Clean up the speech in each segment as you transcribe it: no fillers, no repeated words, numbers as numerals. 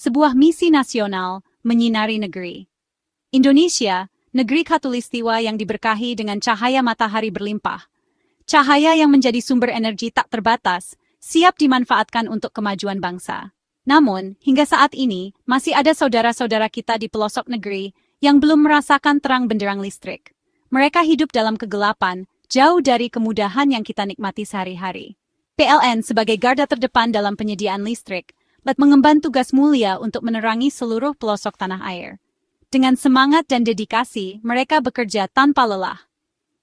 sebuah misi nasional menyinari negeri. Indonesia, negeri khatulistiwa yang diberkahi dengan cahaya matahari berlimpah. Cahaya yang menjadi sumber energi tak terbatas, siap dimanfaatkan untuk kemajuan bangsa. Namun, hingga saat ini, masih ada saudara-saudara kita di pelosok negeri yang belum merasakan terang benderang listrik. Mereka hidup dalam kegelapan, jauh dari kemudahan yang kita nikmati sehari-hari. PLN sebagai garda terdepan dalam penyediaan listrik, mengemban tugas mulia untuk menerangi seluruh pelosok tanah air. Dengan semangat dan dedikasi, mereka bekerja tanpa lelah.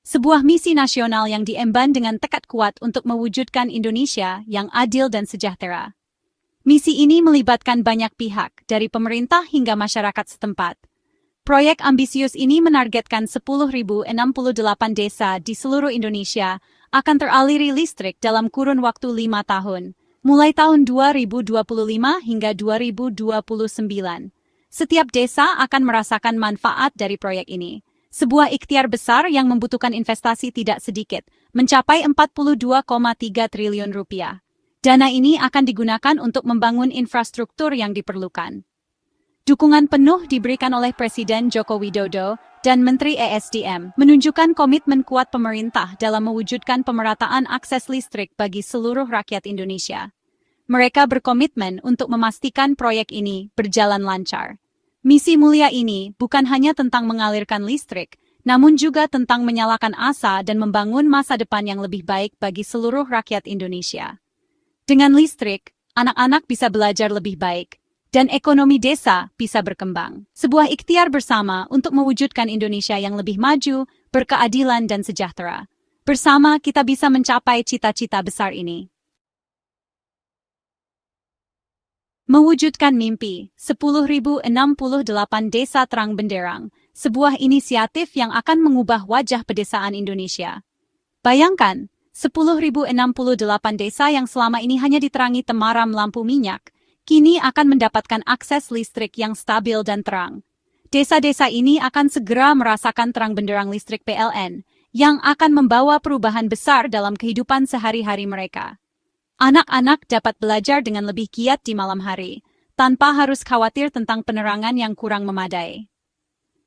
Sebuah misi nasional yang diemban dengan tekad kuat untuk mewujudkan Indonesia yang adil dan sejahtera. Misi ini melibatkan banyak pihak, dari pemerintah hingga masyarakat setempat. Proyek ambisius ini menargetkan 10.068 desa di seluruh Indonesia akan teraliri listrik dalam kurun waktu 5 tahun, mulai tahun 2025 hingga 2029. Setiap desa akan merasakan manfaat dari proyek ini. Sebuah ikhtiar besar yang membutuhkan investasi tidak sedikit, mencapai 42,3 triliun rupiah. Dana ini akan digunakan untuk membangun infrastruktur yang diperlukan. Dukungan penuh diberikan oleh Presiden Joko Widodo dan Menteri ESDM, menunjukkan komitmen kuat pemerintah dalam mewujudkan pemerataan akses listrik bagi seluruh rakyat Indonesia. Mereka berkomitmen untuk memastikan proyek ini berjalan lancar. Misi mulia ini bukan hanya tentang mengalirkan listrik, namun juga tentang menyalakan asa dan membangun masa depan yang lebih baik bagi seluruh rakyat Indonesia. Dengan listrik, anak-anak bisa belajar lebih baik, dan ekonomi desa bisa berkembang. Sebuah ikhtiar bersama untuk mewujudkan Indonesia yang lebih maju, berkeadilan dan sejahtera. Bersama kita bisa mencapai cita-cita besar ini. Mewujudkan mimpi, 10.068 desa terang benderang, sebuah inisiatif yang akan mengubah wajah pedesaan Indonesia. Bayangkan, 10.068 desa yang selama ini hanya diterangi temaram lampu minyak, kini akan mendapatkan akses listrik yang stabil dan terang. Desa-desa ini akan segera merasakan terang benderang listrik PLN, yang akan membawa perubahan besar dalam kehidupan sehari-hari mereka. Anak-anak dapat belajar dengan lebih giat di malam hari, tanpa harus khawatir tentang penerangan yang kurang memadai.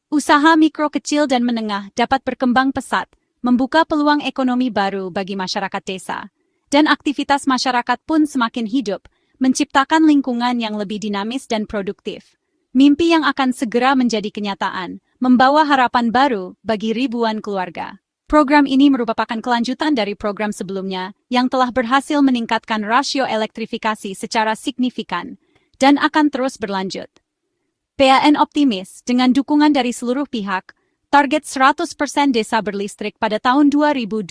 Usaha mikro kecil dan menengah dapat berkembang pesat, membuka peluang ekonomi baru bagi masyarakat desa, dan aktivitas masyarakat pun semakin hidup, menciptakan lingkungan yang lebih dinamis dan produktif. Mimpi yang akan segera menjadi kenyataan, membawa harapan baru bagi ribuan keluarga. Program ini merupakan kelanjutan dari program sebelumnya yang telah berhasil meningkatkan rasio elektrifikasi secara signifikan dan akan terus berlanjut. PLN optimis dengan dukungan dari seluruh pihak, target 100% desa berlistrik pada tahun 2029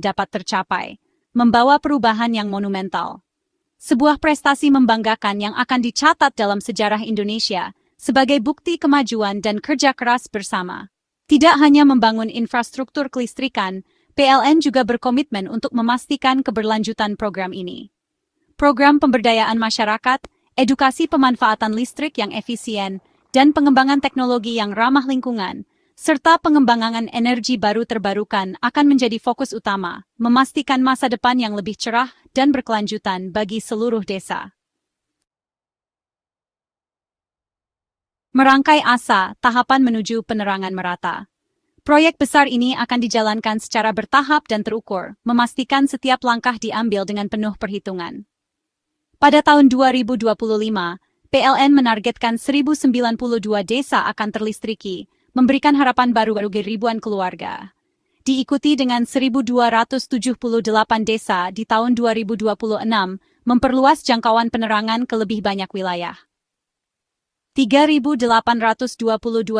dapat tercapai, membawa perubahan yang monumental. Sebuah prestasi membanggakan yang akan dicatat dalam sejarah Indonesia sebagai bukti kemajuan dan kerja keras bersama. Tidak hanya membangun infrastruktur kelistrikan, PLN juga berkomitmen untuk memastikan keberlanjutan program ini. Program pemberdayaan masyarakat, edukasi pemanfaatan listrik yang efisien, dan pengembangan teknologi yang ramah lingkungan, serta pengembangan energi baru terbarukan akan menjadi fokus utama, memastikan masa depan yang lebih cerah dan berkelanjutan bagi seluruh desa. Merangkai asa, tahapan menuju penerangan merata. Proyek besar ini akan dijalankan secara bertahap dan terukur, memastikan setiap langkah diambil dengan penuh perhitungan. Pada tahun 2025, PLN menargetkan 1.092 desa akan terlistriki, memberikan harapan baru bagi ribuan keluarga. Diikuti dengan 1.278 desa di tahun 2026, memperluas jangkauan penerangan ke lebih banyak wilayah. 3.822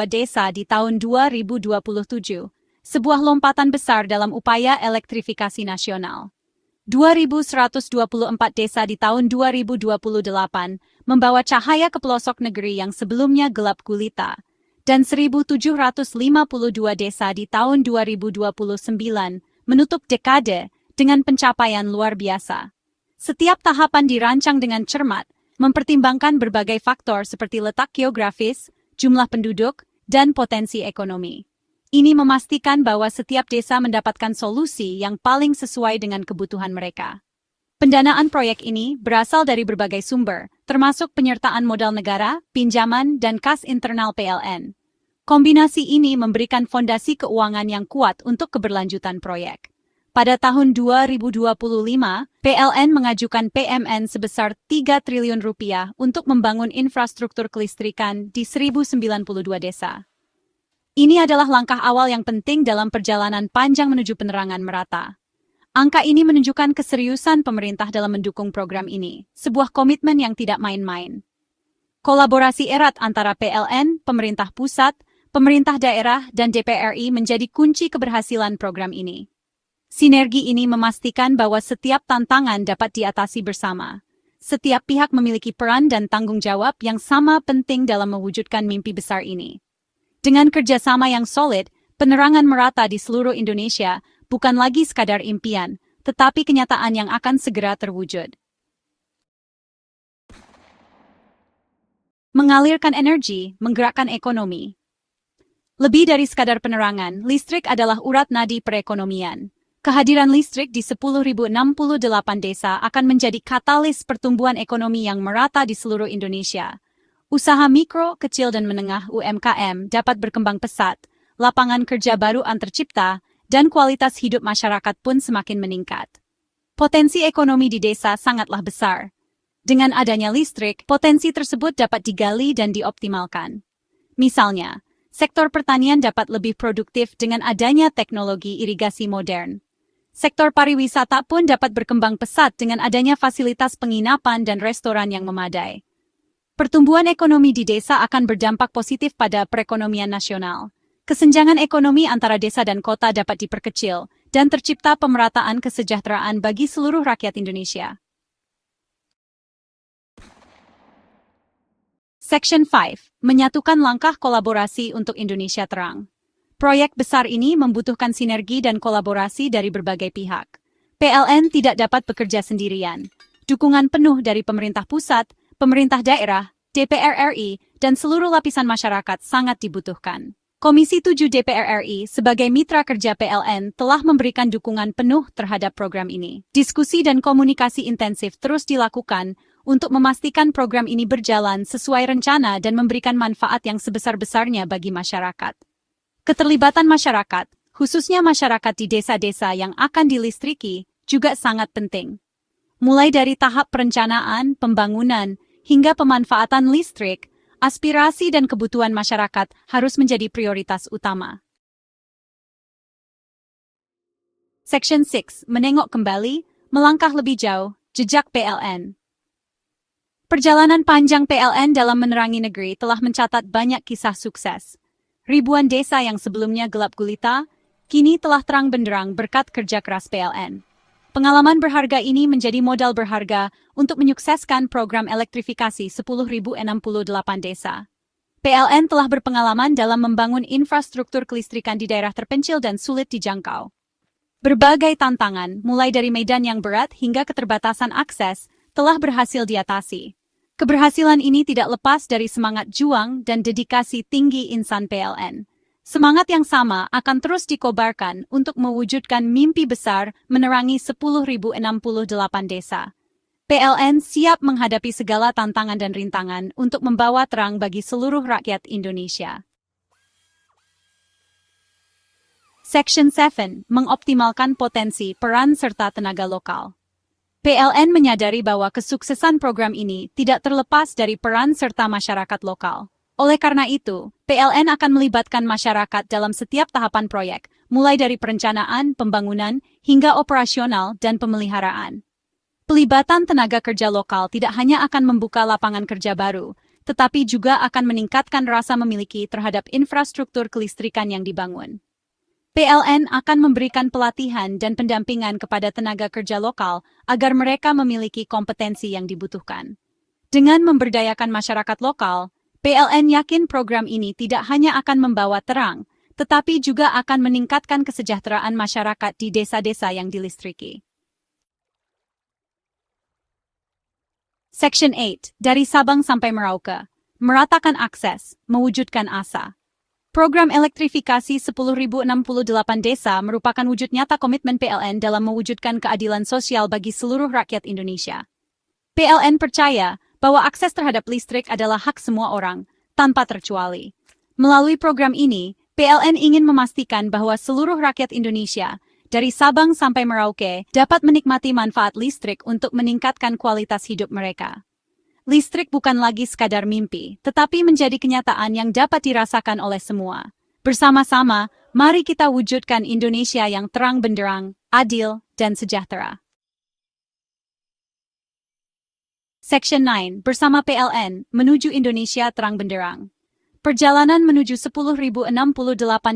desa di tahun 2027, sebuah lompatan besar dalam upaya elektrifikasi nasional. 2.124 desa di tahun 2028, membawa cahaya ke pelosok negeri yang sebelumnya gelap gulita, dan 1.752 desa di tahun 2029 menutup dekade dengan pencapaian luar biasa. Setiap tahapan dirancang dengan cermat, mempertimbangkan berbagai faktor seperti letak geografis, jumlah penduduk, dan potensi ekonomi. Ini memastikan bahwa setiap desa mendapatkan solusi yang paling sesuai dengan kebutuhan mereka. Pendanaan proyek ini berasal dari berbagai sumber, termasuk penyertaan modal negara, pinjaman, dan kas internal PLN. Kombinasi ini memberikan fondasi keuangan yang kuat untuk keberlanjutan proyek. Pada tahun 2025, PLN mengajukan PMN sebesar 3 triliun rupiah untuk membangun infrastruktur kelistrikan di 1092 desa. Ini adalah langkah awal yang penting dalam perjalanan panjang menuju penerangan merata. Angka ini menunjukkan keseriusan pemerintah dalam mendukung program ini, sebuah komitmen yang tidak main-main. Kolaborasi erat antara PLN, pemerintah pusat, pemerintah daerah, dan DPR RI menjadi kunci keberhasilan program ini. Sinergi ini memastikan bahwa setiap tantangan dapat diatasi bersama. Setiap pihak memiliki peran dan tanggung jawab yang sama penting dalam mewujudkan mimpi besar ini. Dengan kerjasama yang solid, penerangan merata di seluruh Indonesia bukan lagi sekadar impian, tetapi kenyataan yang akan segera terwujud. Mengalirkan energi, menggerakkan ekonomi. Lebih dari sekadar penerangan, listrik adalah urat nadi perekonomian. Kehadiran listrik di 10.068 desa akan menjadi katalis pertumbuhan ekonomi yang merata di seluruh Indonesia. Usaha mikro, kecil, dan menengah UMKM dapat berkembang pesat, lapangan kerja baru tercipta, dan kualitas hidup masyarakat pun semakin meningkat. Potensi ekonomi di desa sangatlah besar. Dengan adanya listrik, potensi tersebut dapat digali dan dioptimalkan. Misalnya, sektor pertanian dapat lebih produktif dengan adanya teknologi irigasi modern. Sektor pariwisata pun dapat berkembang pesat dengan adanya fasilitas penginapan dan restoran yang memadai. Pertumbuhan ekonomi di desa akan berdampak positif pada perekonomian nasional. Kesenjangan ekonomi antara desa dan kota dapat diperkecil, dan tercipta pemerataan kesejahteraan bagi seluruh rakyat Indonesia. Section 5. Menyatukan langkah kolaborasi untuk Indonesia terang. Proyek besar ini membutuhkan sinergi dan kolaborasi dari berbagai pihak. PLN tidak dapat bekerja sendirian. Dukungan penuh dari pemerintah pusat, pemerintah daerah, DPR RI, dan seluruh lapisan masyarakat sangat dibutuhkan. Komisi 7 DPR RI sebagai mitra kerja PLN telah memberikan dukungan penuh terhadap program ini. Diskusi dan komunikasi intensif terus dilakukan untuk memastikan program ini berjalan sesuai rencana dan memberikan manfaat yang sebesar-besarnya bagi masyarakat. Keterlibatan masyarakat, khususnya masyarakat di desa-desa yang akan dilistriki, juga sangat penting. Mulai dari tahap perencanaan, pembangunan, hingga pemanfaatan listrik, aspirasi dan kebutuhan masyarakat harus menjadi prioritas utama. Section 6. Menengok kembali, melangkah lebih jauh, jejak PLN. Perjalanan panjang PLN dalam menerangi negeri telah mencatat banyak kisah sukses. Ribuan desa yang sebelumnya gelap gulita, kini telah terang benderang berkat kerja keras PLN. Pengalaman berharga ini menjadi modal berharga untuk menyukseskan program elektrifikasi 10.068 desa. PLN telah berpengalaman dalam membangun infrastruktur kelistrikan di daerah terpencil dan sulit dijangkau. Berbagai tantangan, mulai dari medan yang berat hingga keterbatasan akses, telah berhasil diatasi. Keberhasilan ini tidak lepas dari semangat juang dan dedikasi tinggi insan PLN. Semangat yang sama akan terus dikobarkan untuk mewujudkan mimpi besar menerangi 10.068 desa. PLN siap menghadapi segala tantangan dan rintangan untuk membawa terang bagi seluruh rakyat Indonesia. Section 7. Mengoptimalkan potensi, peran serta tenaga lokal. PLN menyadari bahwa kesuksesan program ini tidak terlepas dari peran serta masyarakat lokal. Oleh karena itu, PLN akan melibatkan masyarakat dalam setiap tahapan proyek, mulai dari perencanaan, pembangunan, hingga operasional dan pemeliharaan. Pelibatan tenaga kerja lokal tidak hanya akan membuka lapangan kerja baru, tetapi juga akan meningkatkan rasa memiliki terhadap infrastruktur kelistrikan yang dibangun. PLN akan memberikan pelatihan dan pendampingan kepada tenaga kerja lokal agar mereka memiliki kompetensi yang dibutuhkan. Dengan memberdayakan masyarakat lokal, PLN yakin program ini tidak hanya akan membawa terang, tetapi juga akan meningkatkan kesejahteraan masyarakat di desa-desa yang dilistriki. Section 8. Dari Sabang sampai Merauke. Meratakan akses, mewujudkan asa. Program elektrifikasi 10.068 desa merupakan wujud nyata komitmen PLN dalam mewujudkan keadilan sosial bagi seluruh rakyat Indonesia. PLN percaya bahwa akses terhadap listrik adalah hak semua orang, tanpa terkecuali. Melalui program ini, PLN ingin memastikan bahwa seluruh rakyat Indonesia, dari Sabang sampai Merauke, dapat menikmati manfaat listrik untuk meningkatkan kualitas hidup mereka. Listrik bukan lagi sekadar mimpi, tetapi menjadi kenyataan yang dapat dirasakan oleh semua. Bersama-sama, mari kita wujudkan Indonesia yang terang benderang, adil, dan sejahtera. Section 9, bersama PLN, menuju Indonesia terang benderang. Perjalanan menuju 10.068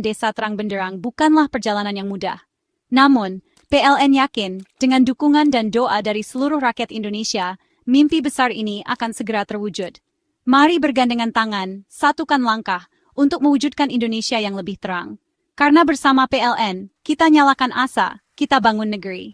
desa terang benderang bukanlah perjalanan yang mudah. Namun, PLN yakin, dengan dukungan dan doa dari seluruh rakyat Indonesia, mimpi besar ini akan segera terwujud. Mari bergandengan tangan, satukan langkah, untuk mewujudkan Indonesia yang lebih terang. Karena bersama PLN, kita nyalakan asa, kita bangun negeri.